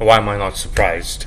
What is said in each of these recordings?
Why am I not surprised?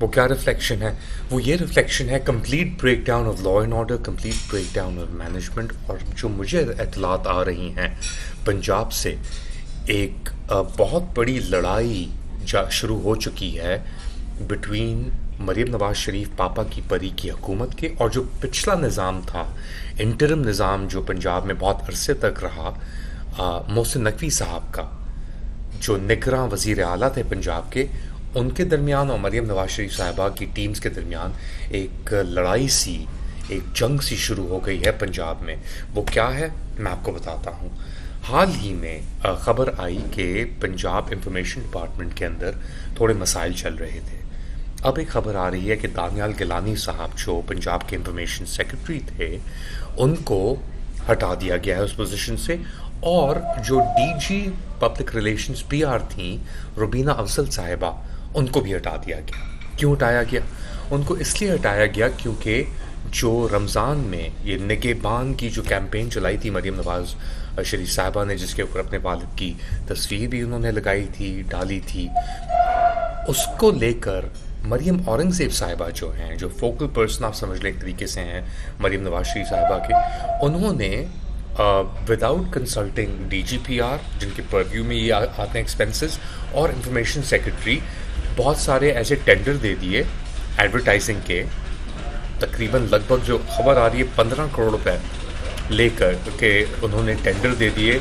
وہ کیا reflection ہے؟ وہ یہ ریفلیکشن ہے complete break down of law and order, complete break down of management. اور جو مجھے اطلاعات آ رہی ہیں پنجاب سے، ایک بہت بڑی لڑائی شروع ہو چکی ہے بٹوین مریم نواز شریف پاپا کی پری کی حکومت کے اور جو پچھلا نظام تھا، انٹرم نظام جو پنجاب میں بہت عرصے تک رہا، محسن نقوی صاحب کا، جو نگراں وزیر اعلیٰ تھے پنجاب کے، ان کے درمیان اور مریم نواز شریف صاحبہ کی ٹیمز کے درمیان ایک لڑائی سی، ایک جنگ سی شروع ہو گئی ہے پنجاب میں. وہ کیا ہے میں آپ کو بتاتا ہوں. حال ہی میں خبر آئی کہ پنجاب انفارمیشن ڈپارٹمنٹ کے اندر تھوڑے مسائل چل رہے تھے. اب ایک خبر آ رہی ہے کہ دانیال گیلانی صاحب جو پنجاب کے انفارمیشن سیکرٹری تھے، ان کو ہٹا دیا گیا ہے اس پوزیشن سے، اور جو D G public relations P R تھیں روبینہ افضل صاحبہ، ان کو بھی ہٹا دیا گیا. کیوں ہٹایا گیا؟ ان کو اس لیے ہٹایا گیا کیونکہ جو رمضان میں یہ نگہبان کی جو کیمپین چلائی تھی مریم نواز شریف صاحبہ نے، جس کے اوپر اپنے والد کی تصویر بھی انہوں نے لگائی تھی، ڈالی تھی، اس کو لے کر مریم اورنگزیب صاحبہ جو ہیں، جو فوکل پرسن آپ سمجھ لیں ایک طریقے سے ہیں مریم نواز شریف صاحبہ کے، انہوں نے without consulting D G P R, جن کے پرویو میں یہ آتے ہیں ایکسپینسز، اور انفارمیشن سیکرٹری، بہت سارے ایسے ٹینڈر دے دیے ایڈورٹائزنگ کے، تقریباً لگ بھگ جو خبر آ رہی ہے 15 کروڑ روپے لے کر کہ انہوں نے ٹینڈر دے دیے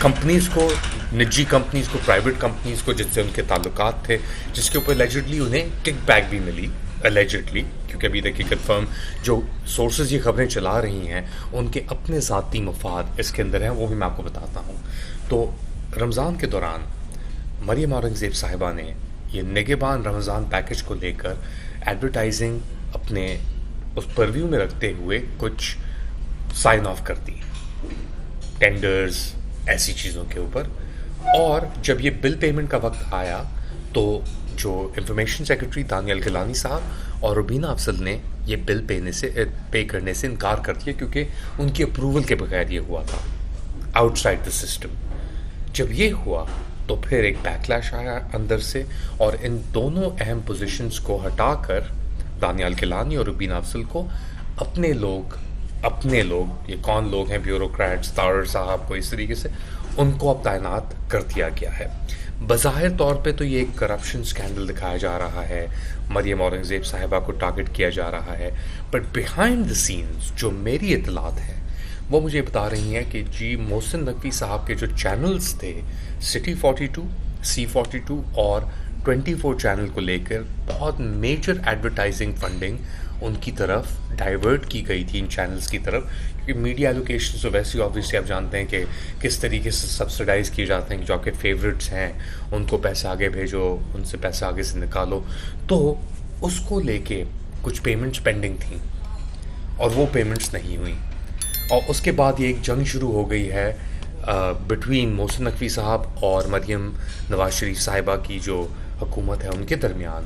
کمپنیز کو، نجی کمپنیز کو، پرائیویٹ کمپنیز کو جن سے ان کے تعلقات تھے، جس کے اوپر اللیجڈلی انہیں کک بیک بھی ملی، اللیجڈلی، کیونکہ ابھی تک کنفرم جو سورسز یہ خبریں چلا رہی ہیں ان کے اپنے ذاتی مفاد اس کے اندر ہیں، وہ بھی میں آپ کو بتاتا ہوں. تو رمضان کے دوران مریم اورنگزیب صاحبہ نے یہ نگہبان رمضان پیکج کو لے کر ایڈورٹائزنگ اپنے اس پرویو میں رکھتے ہوئے کچھ سائن آف کر دی، ٹینڈرز، ایسی چیزوں کے اوپر. اور جب یہ بل پیمنٹ کا وقت آیا تو جو انفارمیشن سیکرٹری دانیال گیلانی صاحب اور روبینہ افضل نے یہ بل پے کرنے سے انکار کر دیا، کیونکہ ان کی اپروول کے بغیر یہ ہوا تھا، آؤٹ سائڈ دا سسٹم. جب یہ ہوا تو پھر ایک بیکلیش آیا اندر سے، اور ان دونوں اہم پوزیشنز کو ہٹا کر دانیال گیلانی اور روبینہ افضل کو اپنے لوگ، یہ کون لوگ ہیں، بیوروکریٹس، طاہر صاحب کو، اس طریقے سے ان کو اب تعینات کر دیا گیا ہے. بظاہر طور پہ تو یہ ایک کرپشن سکینڈل دکھایا جا رہا ہے، مریم اورنگزیب صاحبہ کو ٹارگٹ کیا جا رہا ہے، بٹ بیہائنڈ دا سینز جو میری اطلاعات ہیں وہ مجھے بتا رہی ہیں کہ جی محسن نقوی صاحب کے جو چینلز تھے، سٹی 42، C42 اور 24 چینل کو لے کر بہت میجر ایڈورٹائزنگ فنڈنگ ان کی طرف ڈائیورٹ کی گئی تھی، ان چینلز کی طرف، کیونکہ میڈیا ایلوکیشن تو ویسے ہی آبویسلی آپ جانتے ہیں کہ کس طریقے سے سبسڈائز کیے جاتے ہیں، کہ جو آپ کے فیوریٹس ہیں ان کو پیسے آگے بھیجو، ان سے پیسے آگے سے نکالو. تو اس کو لے کے کچھ پیمنٹس پینڈنگ تھیں اور وہ پیمنٹس نہیں ہوئیں، اور اس کے بعد یہ ایک جنگ شروع ہو گئی ہے بٹوین محسن نقوی صاحب اور مریم نواز شریف صاحبہ کی جو حکومت ہے ان کے درمیان.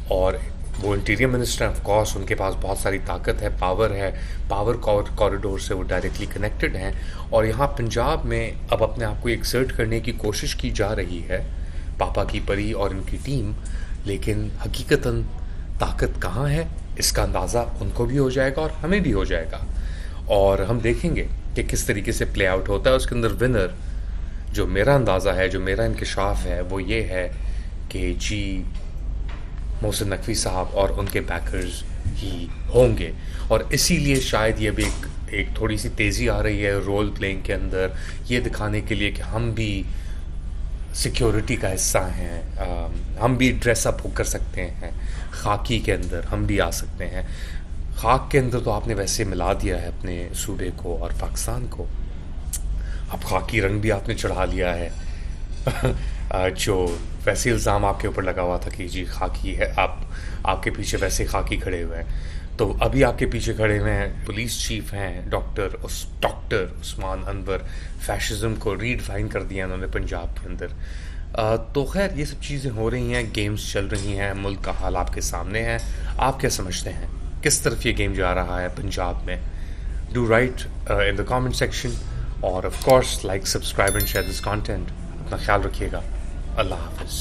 اور وہ انٹیریئر منسٹر ہیں، آف کورس ان کے پاس بہت ساری طاقت ہے، پاور ہے، پاور کوریڈور سے وہ ڈائریکٹلی کنیکٹڈ ہیں، اور یہاں پنجاب میں اب اپنے آپ کو ایکسرٹ کرنے کی کوشش کی جا رہی ہے پاپا کی پری اور ان کی ٹیم. لیکن حقیقتاً طاقت کہاں ہے اس کا اندازہ ان کو بھی ہو جائے گا اور ہمیں بھی ہو جائے گا، اور ہم دیکھیں گے کہ کس طریقے سے پلے آؤٹ ہوتا ہے. اس کے اندر ونر جو میرا اندازہ ہے، جو میرا انکشاف ہے، وہ یہ ہے کہ جی محسن نقوی صاحب اور ان کے بیکرز ہی ہوں گے، اور اسی لیے شاید یہ بھی ایک تھوڑی سی تیزی آ رہی ہے رول پلینگ کے اندر، یہ دکھانے کے لیے کہ ہم بھی سیکیورٹی کا حصہ ہیں، ہم بھی ڈریس اپ کر سکتے ہیں، خاکی کے اندر ہم بھی آ سکتے ہیں. خاک کے اندر تو آپ نے ویسے ملا دیا ہے اپنے صوبے کو اور پاکستان کو، اب خاکی رنگ بھی آپ نے چڑھا لیا ہے جو ویسے الزام آپ کے اوپر لگا ہوا تھا کہ جی خاکی ہے، آپ کے پیچھے ویسے خاکی کھڑے ہوئے ہیں، تو ابھی آپ کے پیچھے کھڑے ہوئے ہیں پولیس چیف ہیں ڈاکٹر عثمان انور. فیشزم کو ری ڈیفائن کر دیا انہوں نے پنجاب کے اندر. تو خیر یہ سب چیزیں ہو رہی ہیں، گیمز چل رہی ہیں، ملک کا حال آپ کے سامنے ہے. آپ کیا سمجھتے ہیں کس طرف یہ گیم جا رہا ہے پنجاب میں؟ Do write in the comment section, اور of course like, subscribe and share this content. اپنا خیال رکھیے گا. اللہ حافظ.